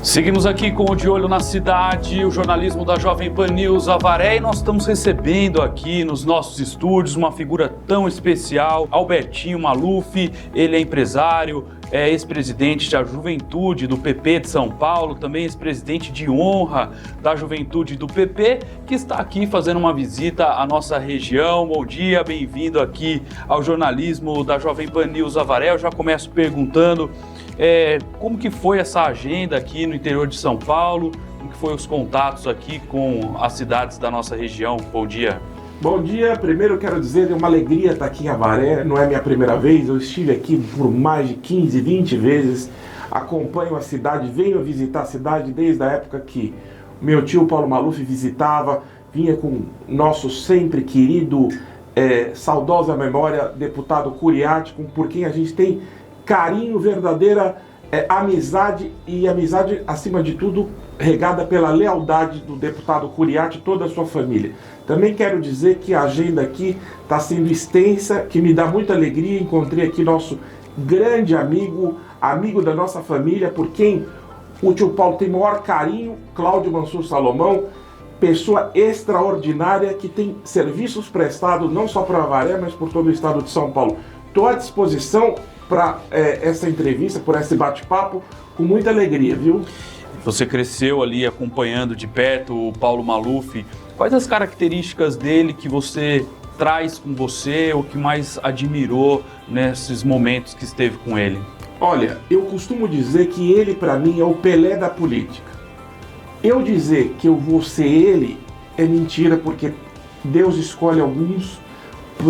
Seguimos aqui com o De Olho na Cidade, o jornalismo da Jovem Pan News Avaré, e nós estamos recebendo aqui nos nossos estúdios uma figura tão especial, Albertinho Maluf. Ele é empresário, é ex-presidente da Juventude do PP de São Paulo, também ex-presidente de honra da Juventude do PP, que está aqui fazendo uma visita à nossa região. Bom dia, bem-vindo aqui ao jornalismo da Jovem Pan News Avaré. Eu já começo perguntando como que foi essa agenda aqui no interior de São Paulo, como que foi os contatos aqui com as cidades da nossa região. Bom dia. Bom dia, primeiro eu quero dizer, é uma alegria estar aqui em Avaré, não é minha primeira vez, eu estive aqui por mais de 15, 20 vezes, acompanho a cidade, venho visitar a cidade desde a época que meu tio Paulo Maluf visitava, vinha com nosso sempre querido, saudosa memória, deputado Curiati, por quem a gente tem carinho, verdadeira amizade, e amizade, acima de tudo, regada pela lealdade do deputado Curiati e toda a sua família. Também quero dizer que a agenda aqui está sendo extensa, que me dá muita alegria. Encontrei aqui nosso grande amigo, amigo da nossa família, por quem o tio Paulo tem maior carinho, Cláudio Mansur Salomão, pessoa extraordinária que tem serviços prestados não só para Avaré, mas por todo o estado de São Paulo. Estou à disposição para essa entrevista, por esse bate-papo, com muita alegria, viu? Você cresceu ali acompanhando de perto o Paulo Maluf. Quais as características dele que você traz com você, ou que mais admirou nesses momentos que esteve com ele? Olha, eu costumo dizer que ele, para mim, é o Pelé da política. Eu dizer que eu vou ser ele é mentira, porque Deus escolhe alguns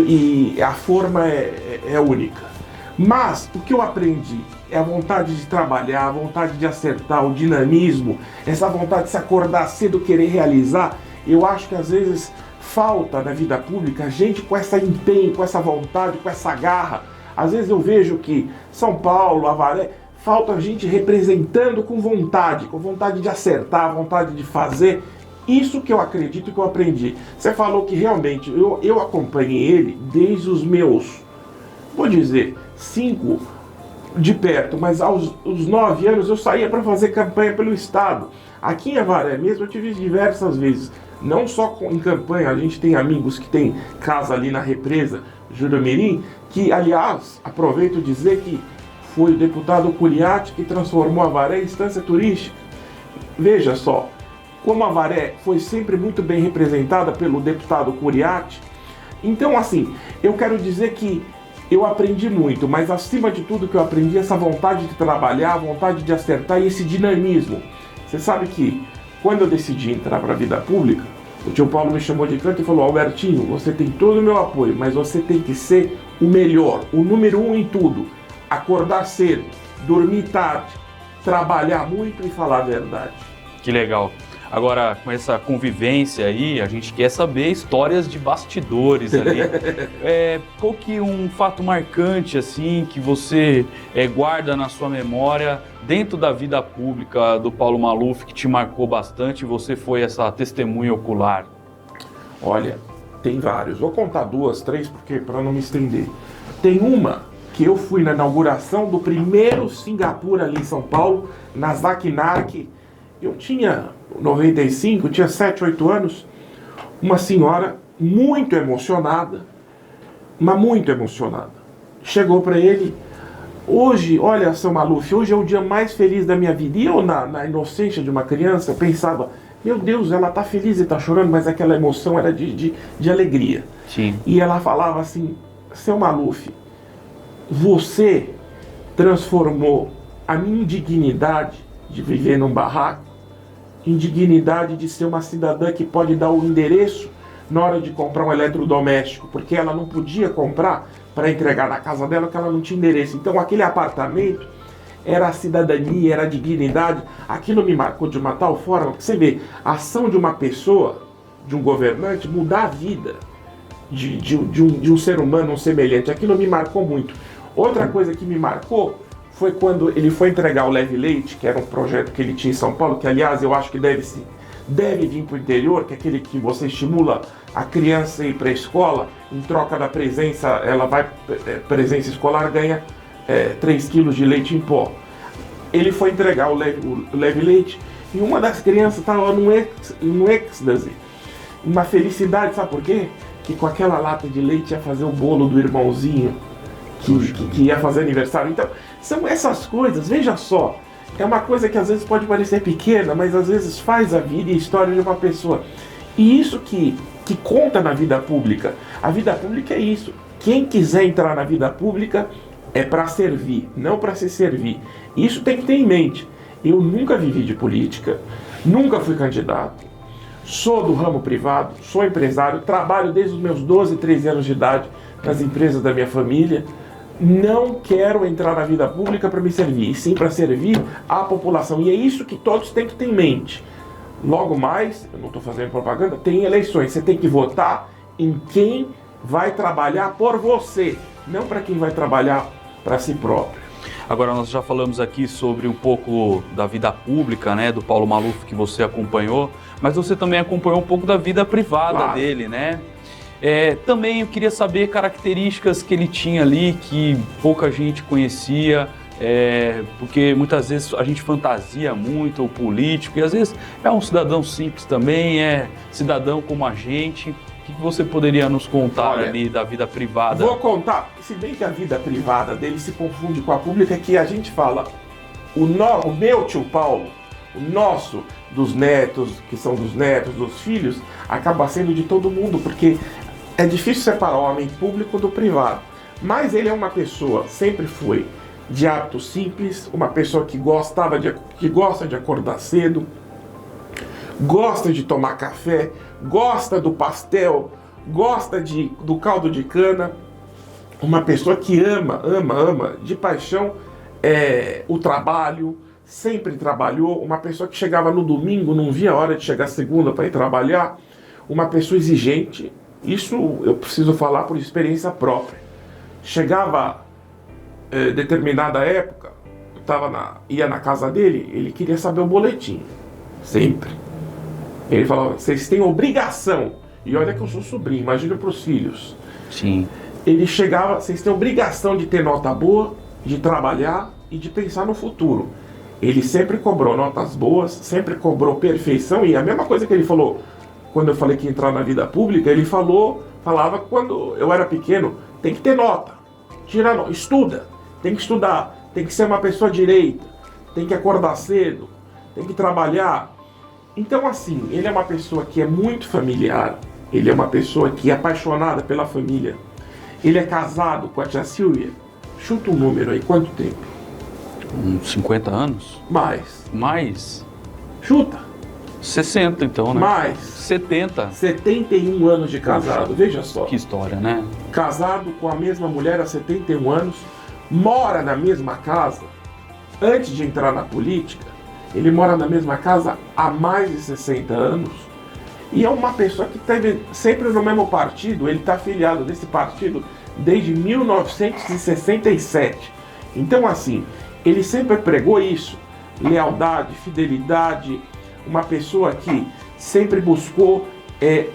e a forma é única. Mas o que eu aprendi é a vontade de trabalhar, a vontade de acertar, o dinamismo, essa vontade de se acordar cedo, querer realizar. Eu acho que às vezes falta na vida pública gente com esse empenho, com essa vontade, com essa garra. Às vezes eu vejo que São Paulo, Avaré, falta gente representando com vontade de acertar, vontade de fazer. Isso que eu acredito, que eu aprendi. Você falou que realmente eu acompanhei ele desde os meus, vou dizer, 5 de perto, mas aos 9 anos eu saía para fazer campanha pelo estado. Aqui em Avaré mesmo eu tive diversas vezes, não só em campanha, a gente tem amigos que tem casa ali na represa Jurumirim, que aliás, aproveito dizer que foi o deputado Curiati que transformou Avaré em instância turística. Veja só, como Avaré foi sempre muito bem representada pelo deputado Curiati. Então assim, eu quero dizer que eu aprendi muito, mas acima de tudo que eu aprendi é essa vontade de trabalhar, a vontade de acertar e esse dinamismo. Você sabe que quando eu decidi entrar para a vida pública, o tio Paulo me chamou de canto e falou: Albertinho, você tem todo o meu apoio, mas você tem que ser o melhor, o número 1 em tudo. Acordar cedo, dormir tarde, trabalhar muito e falar a verdade. Que legal. Agora, com essa convivência aí, a gente quer saber histórias de bastidores ali. Qual que um fato marcante, assim, que você guarda na sua memória dentro da vida pública do Paulo Maluf, que te marcou bastante, e você foi essa testemunha ocular? Olha, tem vários. Vou contar 2, 3, porque para não me estender. Tem uma que eu fui na inauguração do primeiro Singapura ali em São Paulo, na Zakinark. Eu tinha 95, tinha 7, 8 anos, uma senhora muito emocionada, mas muito emocionada. Chegou para ele: hoje, olha, seu Maluf, hoje é o dia mais feliz da minha vida. E eu, na inocência de uma criança, pensava: meu Deus, ela está feliz e está chorando, mas aquela emoção era de alegria. Sim. E ela falava assim: seu Maluf, você transformou a minha indignidade de viver num barraco indignidade de ser uma cidadã que pode dar o endereço na hora de comprar um eletrodoméstico, porque ela não podia comprar para entregar na casa dela, porque ela não tinha endereço. Então aquele apartamento era a cidadania, era a dignidade. Aquilo me marcou de uma tal forma, porque você vê, a ação de uma pessoa, de um governante, mudar a vida de um ser humano, um semelhante. Aquilo me marcou muito. Outra coisa que me marcou foi quando ele foi entregar o Leve Leite, que era um projeto que ele tinha em São Paulo, que aliás eu acho que deve vir para o interior, que é aquele que você estimula a criança a ir para a escola, em troca da presença, ela vai, presença escolar, ganha 3 quilos de leite em pó. ele foi entregar o leve leite e uma das crianças estava num êxtase, uma felicidade, sabe por quê? Que com aquela lata de leite ia fazer o bolo do irmãozinho que ia fazer aniversário. Então, são essas coisas, veja só, é uma coisa que às vezes pode parecer pequena, mas às vezes faz a vida e a história de uma pessoa. E isso que conta na vida pública. A vida pública é isso. Quem quiser entrar na vida pública é para servir, não para se servir. Isso tem que ter em mente. Eu nunca vivi de política, nunca fui candidato, sou do ramo privado, sou empresário, trabalho desde os meus 12, 13 anos de idade nas empresas da minha família. Não quero entrar na vida pública para me servir, e sim para servir a população. E é isso que todos têm que ter em mente. Logo mais, eu não estou fazendo propaganda, tem eleições. Você tem que votar em quem vai trabalhar por você, não para quem vai trabalhar para si próprio. Agora, nós já falamos aqui sobre um pouco da vida pública, né, do Paulo Maluf, que você acompanhou, mas você também acompanhou um pouco da vida privada dele, né? Também eu queria saber características que ele tinha ali que pouca gente conhecia, porque muitas vezes a gente fantasia muito o político e às vezes é um cidadão simples também, é cidadão como a gente. O que você poderia nos contar ali da vida privada? Vou contar, se bem que a vida privada dele se confunde com a pública, que a gente fala, o meu tio Paulo, o nosso, dos netos, que são dos netos, dos filhos, acaba sendo de todo mundo, porque é difícil separar o homem público do privado. Mas ele é uma pessoa, sempre foi, de hábitos simples, uma pessoa que gosta de acordar cedo, gosta de tomar café, gosta do pastel, gosta do caldo de cana, uma pessoa que ama de paixão o trabalho, sempre trabalhou, uma pessoa que chegava no domingo, não via a hora de chegar segunda para ir trabalhar, uma pessoa exigente. Isso eu preciso falar por experiência própria. Chegava determinada época, ia na casa dele, ele queria saber o boletim, sempre. Ele falava, vocês têm obrigação, e olha que eu sou sobrinho, imagina para os filhos. Sim. Ele chegava, vocês têm obrigação de ter nota boa, de trabalhar e de pensar no futuro. Ele sempre cobrou notas boas, sempre cobrou perfeição, e a mesma coisa que ele falou quando eu falei que ia entrar na vida pública, ele falava quando eu era pequeno, tem que ter nota, estuda, tem que estudar, tem que ser uma pessoa direita, tem que acordar cedo, tem que trabalhar. Então assim, ele é uma pessoa que é muito familiar, ele é uma pessoa que é apaixonada pela família, ele é casado com a tia Silvia, chuta um número aí, quanto tempo? Uns 50 anos? Mais? Chuta. 60 então, né? Mais. 70. 71 anos de casado, veja só. Que história, né? Casado com a mesma mulher há 71 anos, mora na mesma casa. Antes de entrar na política, ele mora na mesma casa há mais de 60 anos. E é uma pessoa que esteve sempre no mesmo partido, ele está afiliado nesse partido desde 1967. Então assim, ele sempre pregou isso, lealdade, fidelidade, uma pessoa que sempre buscou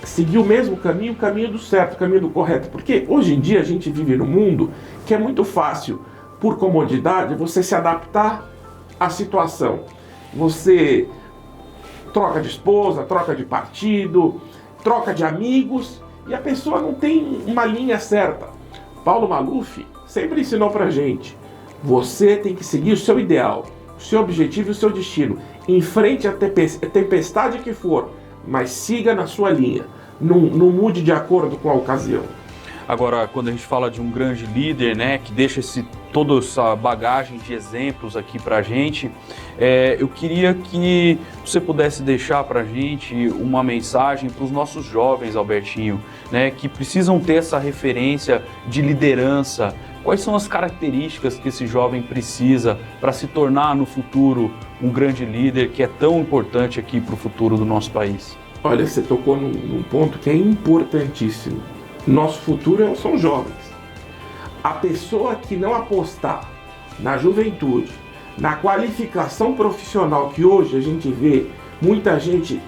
seguir o mesmo caminho, o caminho do certo, o caminho do correto. Porque hoje em dia a gente vive num mundo que é muito fácil, por comodidade, você se adaptar à situação. Você troca de esposa, troca de partido, troca de amigos, e a pessoa não tem uma linha certa. Paulo Maluf sempre ensinou pra gente, você tem que seguir o seu ideal, o seu objetivo e o seu destino. Enfrente a tempestade que for, mas siga na sua linha. Não mude de acordo com a ocasião. Agora, quando a gente fala de um grande líder, né, que deixa toda essa bagagem de exemplos aqui pra gente, eu queria que você pudesse deixar pra gente uma mensagem para os nossos jovens, Albertinho, né, que precisam ter essa referência de liderança. Quais são as características que esse jovem precisa para se tornar no futuro um grande líder que é tão importante aqui para o futuro do nosso país? Olha, você tocou num ponto que é importantíssimo. Nosso futuro são jovens. A pessoa que não apostar na juventude, na qualificação profissional que hoje a gente vê, muita gente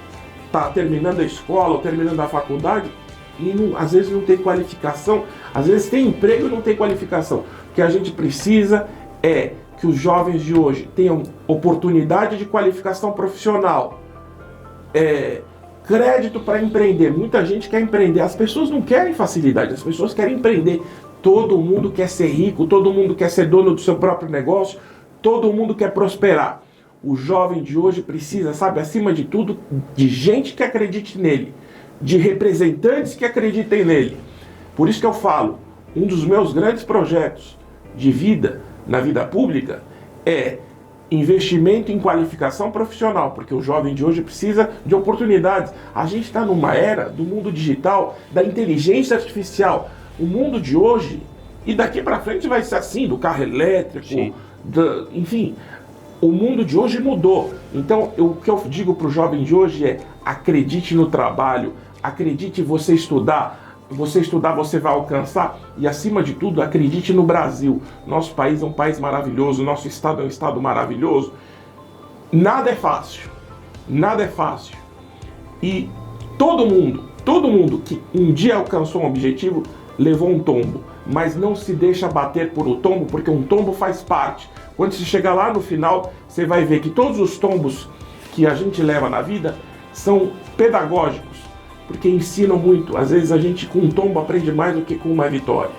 está terminando a escola ou terminando a faculdade e às vezes não tem qualificação, às vezes tem emprego e não tem qualificação. O que a gente precisa é que os jovens de hoje tenham oportunidade de qualificação profissional, crédito para empreender. Muita gente quer empreender, as pessoas não querem facilidade, as pessoas querem empreender. Todo mundo quer ser rico, todo mundo quer ser dono do seu próprio negócio, todo mundo quer prosperar. O jovem de hoje precisa, sabe, acima de tudo, de gente que acredite nele, de representantes que acreditem nele. Por isso que eu falo, um dos meus grandes projetos de vida, na vida pública, é investimento em qualificação profissional, porque o jovem de hoje precisa de oportunidades. A gente está numa era do mundo digital, da inteligência artificial. O mundo de hoje, e daqui para frente vai ser assim, do carro elétrico, enfim, o mundo de hoje mudou. Então, o que eu digo para o jovem de hoje é: acredite no trabalho, acredite em você estudar, você vai alcançar, e acima de tudo, acredite no Brasil. Nosso país é um país maravilhoso, nosso estado é um estado maravilhoso. Nada é fácil, nada é fácil. E todo mundo que um dia alcançou um objetivo, levou um tombo, mas não se deixa bater por o tombo, porque um tombo faz parte. Quando você chegar lá no final, você vai ver que todos os tombos que a gente leva na vida são pedagógicos, porque ensinam muito. Às vezes a gente com um tombo aprende mais do que com uma vitória.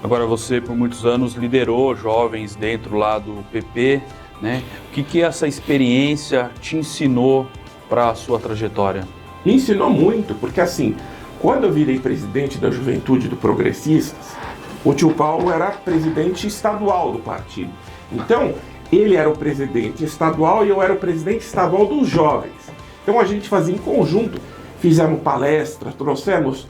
Agora, você por muitos anos liderou jovens dentro lá do PP, né? O que essa experiência te ensinou para a sua trajetória? Me ensinou muito, porque assim, quando eu virei presidente da Juventude do Progressistas, o tio Paulo era presidente estadual do partido. Então, ele era o presidente estadual e eu era o presidente estadual dos jovens. Então a gente fazia em conjunto. Fizemos palestras, trouxemos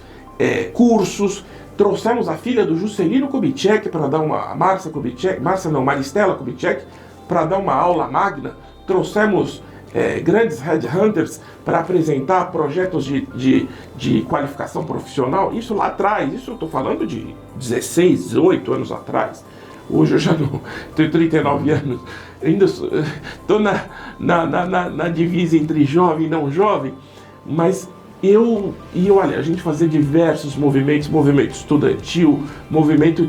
cursos, trouxemos a filha do Juscelino Kubitschek para dar uma... Maristela Kubitschek, para dar uma aula magna. Trouxemos grandes headhunters para apresentar projetos de qualificação profissional. Isso lá atrás, isso eu estou falando de 16, 18 anos atrás. Hoje eu já não tenho 39 anos, ainda estou na divisa entre jovem e não jovem, mas olha, a gente fazia diversos movimentos, movimento estudantil, movimento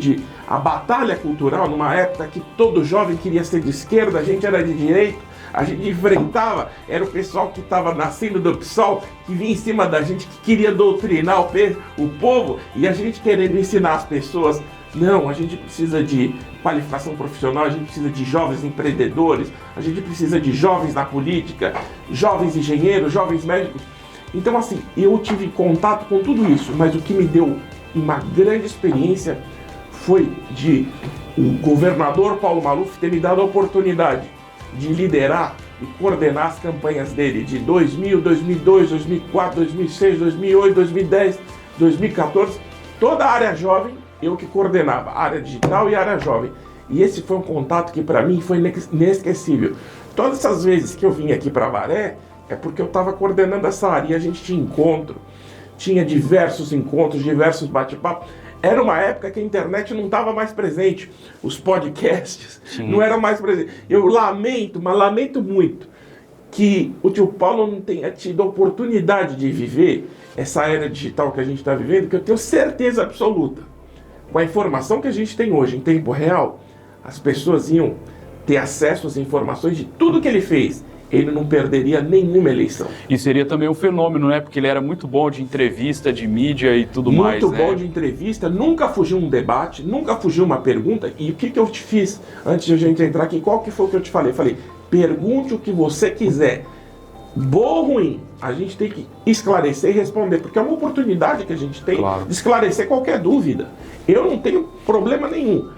a batalha cultural, numa época que todo jovem queria ser de esquerda, a gente era de direita, a gente enfrentava, era o pessoal que estava nascendo do PSOL, que vinha em cima da gente, que queria doutrinar o povo, e a gente querendo ensinar as pessoas. Não, a gente precisa de qualificação profissional, a gente precisa de jovens empreendedores, a gente precisa de jovens na política, jovens engenheiros, jovens médicos. Então assim, eu tive contato com tudo isso, mas o que me deu uma grande experiência foi de o governador Paulo Maluf ter me dado a oportunidade de liderar e coordenar as campanhas dele de 2000, 2002, 2004, 2006, 2008, 2010, 2014, toda a área jovem, eu que coordenava, a área digital e a área jovem. E esse foi um contato que para mim foi inesquecível. Todas essas vezes que eu vim aqui para Avaré, é porque eu estava coordenando essa área e a gente tinha encontro, tinha diversos encontros, diversos bate-papos. Era uma época que a internet não estava mais presente, os podcasts não eram mais presentes. Eu lamento, mas lamento muito, que o tio Paulo não tenha tido a oportunidade de viver essa era digital que a gente está vivendo, que eu tenho certeza absoluta. Com a informação que a gente tem hoje em tempo real, as pessoas iam ter acesso às informações de tudo que ele fez. Ele não perderia nenhuma eleição. E seria também um fenômeno, né? Porque ele era muito bom de entrevista, de mídia e tudo mais, né? Muito bom de entrevista, nunca fugiu um debate, nunca fugiu uma pergunta. E o que eu te fiz antes de a gente entrar aqui? Qual que foi o que eu te falei? Eu falei, pergunte o que você quiser. Bom ou ruim, a gente tem que esclarecer e responder, porque é uma oportunidade que a gente tem de esclarecer qualquer dúvida. Eu não tenho problema nenhum.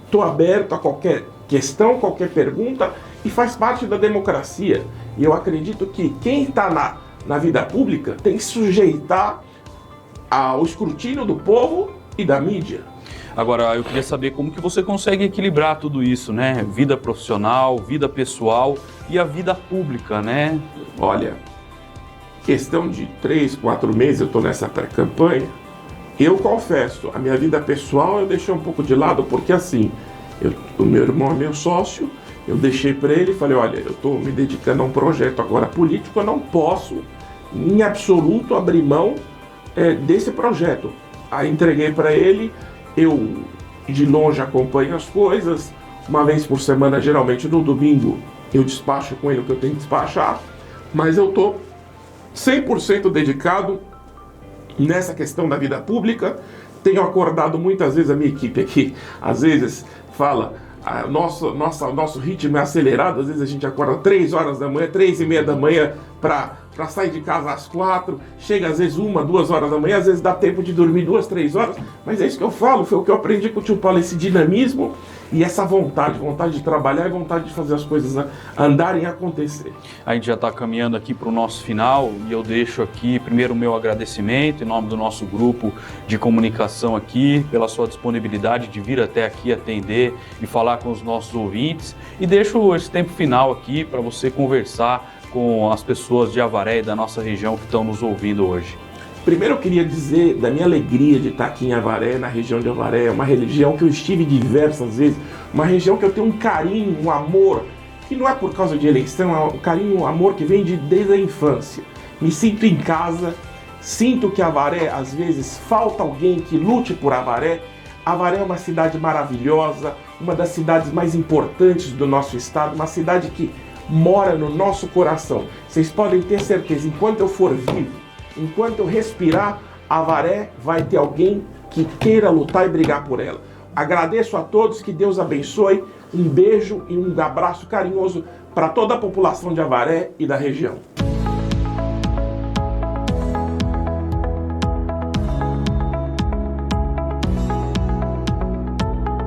Estou aberto a qualquer questão, qualquer pergunta, e faz parte da democracia. E eu acredito que quem está na vida pública tem que se sujeitar ao escrutínio do povo e da mídia. Agora, eu queria saber como que você consegue equilibrar tudo isso, né? Vida profissional, vida pessoal e a vida pública, né? Olha, questão de 3, 4 meses eu estou nessa pré-campanha. Eu confesso, a minha vida pessoal eu deixei um pouco de lado, porque assim, o meu irmão é meu sócio, eu deixei para ele e falei, olha, eu estou me dedicando a um projeto agora político, eu não posso, em absoluto, abrir mão desse projeto. Aí entreguei para ele, eu de longe acompanho as coisas, uma vez por semana, geralmente no domingo, eu despacho com ele o que eu tenho que despachar, mas eu estou 100% dedicado nessa questão da vida pública. Tenho acordado muitas vezes a minha equipe aqui, às vezes fala, nosso ritmo é acelerado, às vezes a gente acorda 3 horas da manhã, 3:30 da manhã para sair de casa às 4, chega às vezes 1, 2 horas da manhã, às vezes dá tempo de dormir 2, 3 horas, mas é isso que eu falo, foi o que eu aprendi com o tio Paulo, esse dinamismo e essa vontade de trabalhar e vontade de fazer as coisas andarem e acontecer. A gente já está caminhando aqui para o nosso final e eu deixo aqui primeiro o meu agradecimento em nome do nosso grupo de comunicação aqui, pela sua disponibilidade de vir até aqui atender e falar com os nossos ouvintes, e deixo esse tempo final aqui para você conversar com as pessoas de Avaré e da nossa região que estão nos ouvindo hoje. Primeiro eu queria dizer da minha alegria de estar aqui em Avaré, na região de Avaré, uma região que eu estive diversas vezes, uma região que eu tenho um carinho, um amor, que não é por causa de eleição, é um carinho, um amor que vem desde a infância. Me sinto em casa, sinto que Avaré, às vezes, falta alguém que lute por Avaré. Avaré é uma cidade maravilhosa, uma das cidades mais importantes do nosso estado, uma cidade que mora no nosso coração. Vocês podem ter certeza, enquanto eu for vivo, enquanto eu respirar, Avaré vai ter alguém que queira lutar e brigar por ela. Agradeço a todos, que Deus abençoe, um beijo e um abraço carinhoso para toda a população de Avaré e da região.